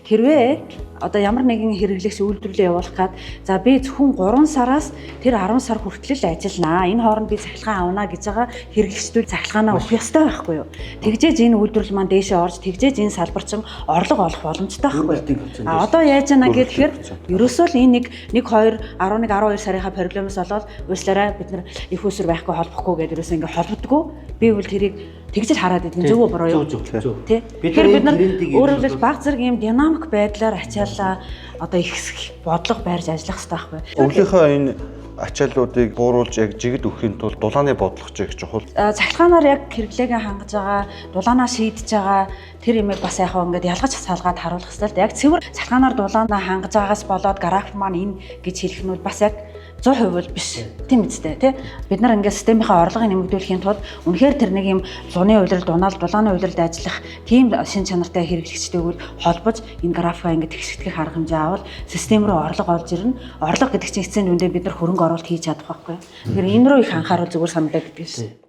Хэрвээ одоо ямар нэгэн хэрэглэгч үйлдвэрлэлээ явуулах гад за би зөвхөн 3 сараас тэр 10 сар хүртэл ажилланаа. Энэ хооронд би цахилгаан авна гэж байгаа хэрэглэгчдүүд цахилгаанаа өгөх ёстой байхгүй юу? Тэгжээж энэ үйлдвэрлэл маань дээшээ орж тэгжээж энэ салбарчин орлого олох боломжтой байхгүй юу? А одоо яаж яана гэхээр ерөөсөө л энэ 1 2 11 12 сарынхаа проблемоос болоод уучлаарай бид нар их усүр байхгүй холбохгүй гэдэг ерөөсөө ингээ холбодгоо. Би бол тэрийг тэгж л хараад идэв зөв буруу юу? Тий. Бид нар өөрөөр хэлбэл баг зэрэг ийм динамик байдлаар ачаалаа одоо их бодлого байрж ажиллах хэрэгтэй байхгүй. Өвлийнхөө энэ ачааллуудыг бууруулж яг жигд өгөхийн тулд дулааны бодлого ч их чухал. Цахилгаанаар яг хэрэглээгээ хангаж байгаа, дулаанаа шийдэж байгаа тэр имийг бас яг ингээд ялгаж салгаад харуулах хэрэгтэй л да. Яг цэвэр цахилгаанаар дулаанаа хангаж байгаас болоод график маань энэ гэж хэлэх нь бас яг 100% бол биш. Тийм үстэй тий. Бид нар ингээд системийнхаа орлогыг нэмэгдүүлэхийн тулд үнэхээр тэр нэг юм зуны улирал дунаал дулааны улиралд ажиллах тийм шин чанартай хэрэглэгчтэйг холбож энэ графикаа ингээд тэгшигдэхийг арга хэмжээ авал систем рүү орлого олж ирнэ. Орлого гэдэг чинь эцсийн үндэ бид нар хөрөнгө оруулалт хийж чадах байхгүй. Тэгэхээр энэ рүү их анхаарал зүгээр санагдаад гэдэг шээ.